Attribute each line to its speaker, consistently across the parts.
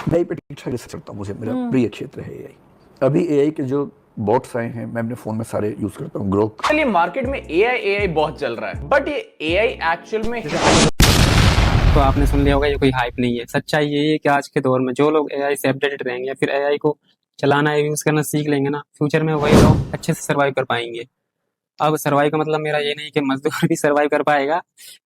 Speaker 1: AI पे ठीक-ठाक research करता हूँ, मुझे मेरा प्रिय क्षेत्र है एआई। अभी एआई के जो बॉट्स आए हैं, मैं अपने फ़ोन में सारे यूज़ करता हूँ, ग्रोक।
Speaker 2: चलिए मार्केट में एआई बहुत चल रहा है, बट ये एआई एक्चुअल में
Speaker 3: तो आपने सुन लिया होगा ये कोई हाइप नहीं है। सच्चाई यही है कि आज के दौर में जो लोग एआई से अपडेटेड रहेंगे या फिर एआई को चलाना या यूज़ करना सीख लेंगे ना, फ्यूचर में वही लोग अच्छे से सर्वाइव कर पाएंगे। अब सर्वाइव का मतलब मेरा ये नहीं कि मजदूर भी सर्वाइव कर पाएगा,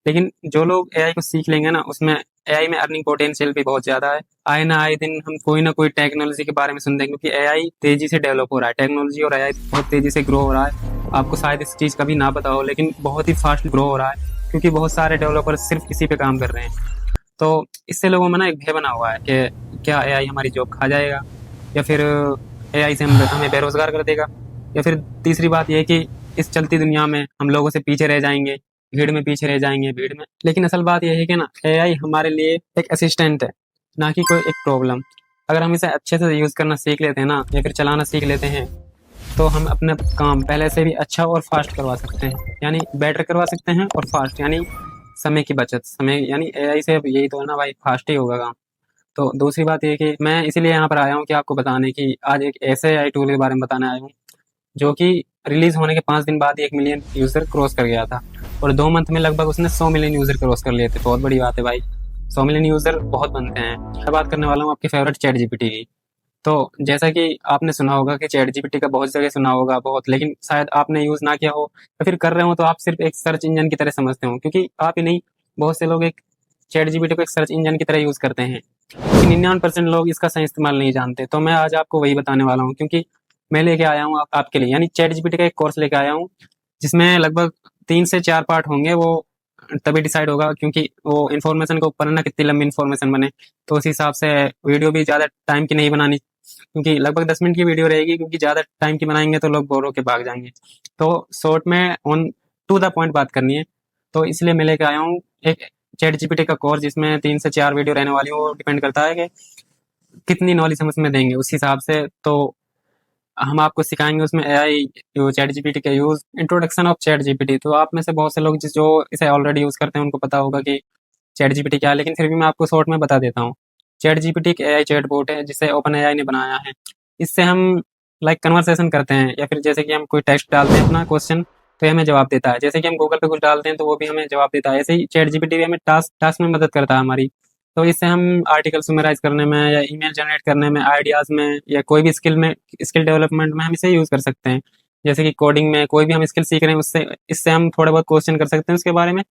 Speaker 3: लेकिन जो लोग एआई को सीख लेंगे ना, उसमें एआई में अर्निंग पोटेंशियल भी बहुत ज़्यादा है। आए ना आए दिन हम कोई ना कोई टेक्नोलॉजी के बारे में सुनते हैं, क्योंकि एआई तेज़ी से डेवलप हो रहा है। टेक्नोलॉजी और एआई बहुत तेज़ी से ग्रो हो रहा है। आपको शायद इस चीज़ का भी ना पता हो, लेकिन बहुत ही फास्ट ग्रो हो रहा है, क्योंकि बहुत सारे डेवलपर सिर्फ इसी पे काम कर रहे हैं। तो इससे लोगों में ना एक भय बना हुआ है कि क्या एआई हमारी जॉब खा जाएगा, या फिर एआई से हमें बेरोजगार कर देगा, या फिर तीसरी बात यह है कि इस चलती दुनिया में हम लोगों से पीछे रह जाएंगे, भीड़ में पीछे रह जाएंगे, भीड़ में। लेकिन असल बात यह है कि ना, एआई हमारे लिए एक असिस्टेंट है, ना कि कोई एक प्रॉब्लम। अगर हम इसे अच्छे से यूज़ करना सीख लेते हैं ना, या फिर चलाना सीख लेते हैं, तो हम अपना काम पहले से भी अच्छा और फास्ट करवा सकते हैं। यानी बेटर करवा सकते हैं, और फास्ट यानी समय की बचत। समय यानी एआई से अब यही तो है ना भाई, फास्ट ही होगा काम। तो दूसरी बात ये कि मैं इसीलिए यहाँ पर आया हूँ कि आपको बताने की आज एक ऐसे एआई टूल के बारे में बताने आया हूँ जो कि रिलीज होने के 5 दिन बाद ही 1 मिलियन यूजर क्रॉस कर गया था, और 2 मंथ में लगभग उसने 100 मिलियन यूजर क्रॉस कर लिए थे। बहुत बड़ी बात है भाई, 100 मिलियन यूजर बहुत बनते हैं। मैं बात करने वाला हूँ आपके फेवरेट चैट जीपीटी की। तो जैसा कि आपने सुना होगा कि चैट जीपीटी का बहुत जगह सुना होगा बहुत, लेकिन शायद आपने यूज़ ना किया हो, या फिर कर रहे हो तो आप सिर्फ एक सर्च इंजन की तरह समझते हो, क्योंकि आप ही नहीं, बहुत से लोग एक चैट जीपीटी को एक सर्च इंजन की तरह यूज़ करते हैं। लेकिन 99% लोग इसका सही इस्तेमाल नहीं जानते। तो मैं आज आपको वही बताने वाला हूँ, क्योंकि मैं लेके आया हूँ आपके लिए, यानी चैट जीपीटी का एक कोर्स लेके आया हूँ, जिसमें लगभग 3 से 4 पार्ट होंगे। वो तभी डिसाइड होगा, क्योंकि वो इन्फॉर्मेशन के ऊपर है ना, कितनी लंबी इन्फॉर्मेशन बने, तो उस हिसाब से वीडियो भी ज़्यादा टाइम की नहीं बनानी, क्योंकि लगभग 10 मिनट की वीडियो रहेगी, क्योंकि ज़्यादा टाइम की बनाएंगे तो लोग बोर होकर भाग जाएंगे। तो शॉर्ट में ऑन टू द पॉइंट बात करनी है। तो इसलिए मैं लेके आया हूँ एक चैट जीपीटी का कोर्स, जिसमें 3 से 4 वीडियो रहने वाली है। वो डिपेंड करता है कि कितनी नॉलेज हम उसमें देंगे, उस हिसाब से। तो हम आपको सिखाएंगे उसमें एआई, चैट जीपीटी का use, introduction of chat GPT. तो आप में से बहुत से लोग जो इसे ऑलरेडी यूज़ करते हैं उनको पता होगा कि चैट जीपीटी क्या है, लेकिन फिर भी मैं आपको शॉर्ट में बता देता हूँ। चैट जीपीटी एक एआई चैटबॉट है, जिसे ओपन एआई ने बनाया है। इससे हम लाइक कन्वर्सेशन करते हैं, या फिर जैसे कि हम कोई टेक्स्ट डालते हैं अपना क्वेश्चन, तो ये हमें जवाब देता है। जैसे कि हम गूगल पे कुछ डालते हैं तो वो भी हमें जवाब देता है। ऐसे ही चैट जीपीटी भी हमें टास्क टास्क में मदद करता है हमारी। तो इससे हम आर्टिकल समराइज करने में, या ईमेल जनरेट करने में, आइडियाज़ में, या कोई भी स्किल में, स्किल डेवलपमेंट में हम इसे यूज़ कर सकते हैं। जैसे कि कोडिंग में कोई भी हम स्किल सीख रहे हैं, उससे इससे हम थोड़े बहुत क्वेश्चन कर सकते हैं उसके बारे में।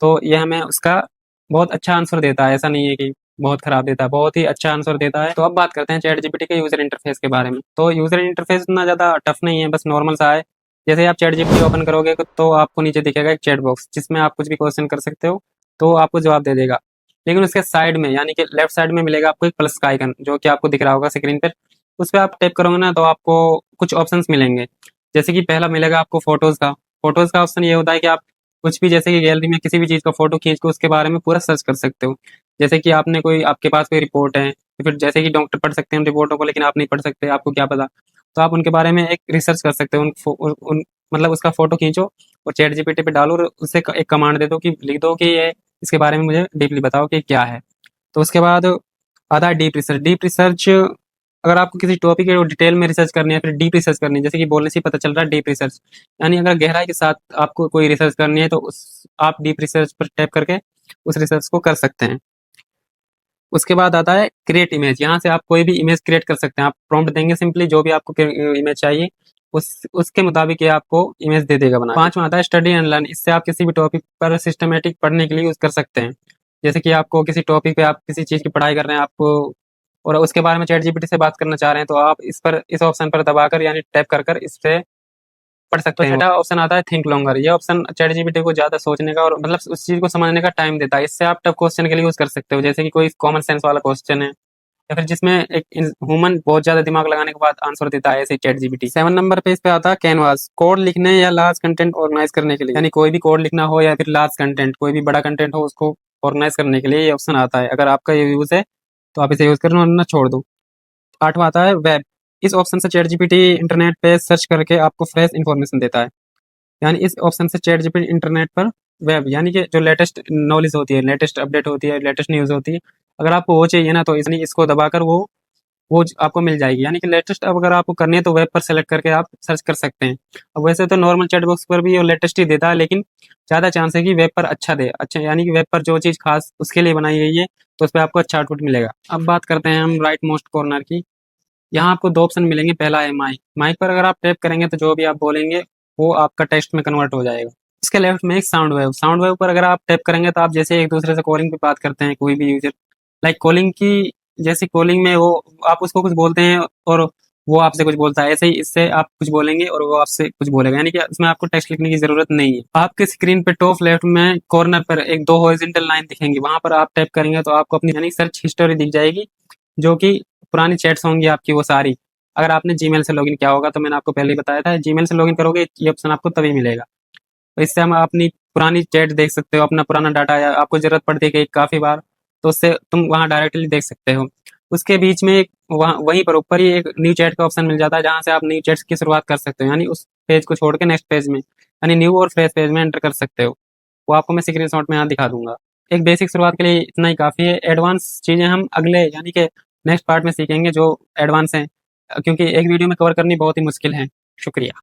Speaker 3: तो ये हमें उसका बहुत अच्छा आंसर देता है, ऐसा नहीं है कि बहुत खराब देता है, बहुत ही अच्छा आंसर देता है। तो अब बात करते हैं चैट जीपीटी के यूज़र इंटरफेस के बारे में। तो यूज़र इंटरफेस उतना ज़्यादा टफ नहीं है, बस नॉर्मल सा है। जैसे आप चैट जीपीटी ओपन करोगे तो आपको नीचे दिखेगा एक चैट बॉक्स, जिसमें आप कुछ भी क्वेश्चन कर सकते हो, तो आपको जवाब दे देगा। लेकिन उसके साइड में, यानी कि लेफ्ट साइड में मिलेगा आपको एक प्लस का आइकन, जो कि आपको दिख रहा होगा स्क्रीन पर। उस पर आप टैप करोगे ना, तो आपको कुछ ऑप्शंस मिलेंगे। जैसे कि पहला मिलेगा आपको फोटोज़ का। फोटोज़ का ऑप्शन ये होता है कि आप कुछ भी, जैसे कि गैलरी में किसी भी चीज़ का फोटो खींच के उसके बारे में पूरा सर्च कर सकते हो। जैसे कि आपने कोई, आपके पास कोई रिपोर्ट है, तो फिर जैसे कि डॉक्टर पढ़ सकते हैं उन रिपोर्टों को, लेकिन आप नहीं पढ़ सकते, आपको क्या पता। तो आप उनके बारे में एक रिसर्च कर सकते हो। मतलब उसका फोटो खींचो और चैट जीपीटी पे डालो, और उससे एक कमांड दे दो कि लिख दो कि ये इसके बारे में मुझे डीपली बताओ कि क्या है। तो उसके बाद आता है डीप रिसर्च। डीप रिसर्च, अगर आपको किसी टॉपिक को डिटेल में रिसर्च करनी है, फिर डीप रिसर्च करनी है, जैसे कि बोलने से ही पता चल रहा है डीप रिसर्च, यानी अगर गहराई के साथ आपको कोई रिसर्च करनी है, तो आप डीप रिसर्च पर टैप करके उस रिसर्च को कर सकते हैं। उसके बाद आता है क्रिएट इमेज। यहाँ से आप कोई भी इमेज क्रिएट कर सकते हैं। आप प्रॉम्प्ट देंगे सिंपली, जो भी आपको इमेज चाहिए उसके मुताबिक ये आपको इमेज दे देगा बना। 5वां आता है स्टडी एंड लर्न। इससे आप किसी भी टॉपिक पर सिस्टमेटिक पढ़ने के लिए यूज़ कर सकते हैं। जैसे कि आपको किसी टॉपिक पे, आप किसी चीज़ की पढ़ाई कर रहे हैं आपको, और उसके बारे में चैट जीपीटी से बात करना चाह रहे हैं, तो आप इस ऑप्शन पर दबाकर, यानी टैप कर कर इससे पढ़ सकते हैं। छठा ऑप्शन आता है थिंक लॉन्गर। ये ऑप्शन चैट जीपीटी को ज़्यादा सोचने का, और मतलब उस चीज़ को समझने का टाइम देता है। इससे आप टफ क्वेश्चन के लिए यूज़ कर सकते हो, जैसे कि कोई कॉमन सेंस वाला क्वेश्चन है, या फिर जिसमें एक ह्यूमन बहुत ज़्यादा दिमाग लगाने के बाद आंसर देता है, ऐसे चैट जीपीटी। 7 नंबर पे इस पे आता है कैनवास। कोड लिखने या लार्ज कंटेंट ऑर्गेनाइज करने के लिए, यानी कोई भी कोड लिखना हो या फिर लार्ज कंटेंट, कोई भी बड़ा कंटेंट हो, उसको ऑर्गेनाइज करने के लिए ये ऑप्शन आता है। अगर आपका ये यूज़ है तो आप इसे यूज़ करो, वरना छोड़ दो। 8वां आता है वेब। इस ऑप्शन से चैट जीपीटी इंटरनेट पे सर्च करके आपको फ्रेश इन्फॉर्मेशन देता है। यानी इस ऑप्शन से चैट जीपीटी इंटरनेट पर वेब, यानी कि जो लेटेस्ट नॉलेज होती है, लेटेस्ट अपडेट होती है, लेटेस्ट न्यूज़ होती है, अगर आपको वो चाहिए ना तो इसलिए इसको दबाकर वो आपको मिल जाएगी। यानी कि लेटेस्ट अब अगर आपको करनी है तो वेब पर सेलेक्ट करके आप सर्च कर सकते हैं। अब वैसे तो नॉर्मल चैट बॉक्स पर भी वो लेटेस्ट ही देता है, लेकिन ज़्यादा चांस है कि वेब पर अच्छा दे। अच्छा यानी कि वेब पर जो चीज़ खास उसके लिए बनाई गई है तो उस पर आपको अच्छा आउटपुट मिलेगा। अब बात करते हैं हम राइट मोस्ट कॉर्नर की। यहाँ आपको दो ऑप्शन मिलेंगे। पहला है माइक। माइक पर अगर आप टैप करेंगे तो जो भी आप बोलेंगे वो आपका टेक्स्ट में कन्वर्ट हो जाएगा। इसके लेफ्ट में एक साउंड वेव। साउंड वेव पर अगर आप टैप करेंगे तो आप जैसे एक दूसरे से कॉलिंग पे बात करते हैं कोई भी यूजर, लाइक कॉलिंग की जैसे कॉलिंग में वो आप उसको कुछ बोलते हैं और वो आपसे कुछ बोलता है, ऐसे ही इससे आप कुछ बोलेंगे और वो आपसे कुछ बोलेगा। यानी कि इसमें आपको टेक्स्ट लिखने की जरूरत नहीं है। आपके स्क्रीन पे टॉप लेफ्ट में कॉर्नर पर एक दो हॉरिजॉन्टल लाइन दिखेंगी, वहां पर आप टैप करेंगे तो आपको अपनी यानी सर्च हिस्टोरी दिख जाएगी, जो कि पुरानी चैट्स होंगी आपकी वो सारी। अगर आपने जीमेल से लॉगिन किया होगा तो मैंने आपको पहले ही बताया था, जीमेल से लॉगिन करोगे ये ऑप्शन आपको तभी मिलेगा। तो इससे हम अपनी पुरानी चैट देख सकते हो, अपना पुराना डाटा, या आपको जरूरत पड़ती है कि काफी बार तो उससे तुम वहाँ डायरेक्टली देख सकते हो। उसके बीच में एक वहाँ वहीं पर ऊपर ही एक न्यू चैट का ऑप्शन मिल जाता है, जहाँ से आप न्यू चैट्स की शुरुआत कर सकते हो। यानी उस पेज को छोड़ के नेक्स्ट पेज में यानी न्यू और फ्रेश पेज में एंटर कर सकते हो। वो आपको मैं स्क्रीनशॉट में यहाँ दिखा दूंगा। एक बेसिक शुरुआत के लिए इतना ही काफ़ी है। एडवांस चीज़ें हम अगले यानी कि नेक्स्ट पार्ट में सीखेंगे जो एडवांस हैं, क्योंकि एक वीडियो में कवर करनी बहुत ही मुश्किल है। शुक्रिया।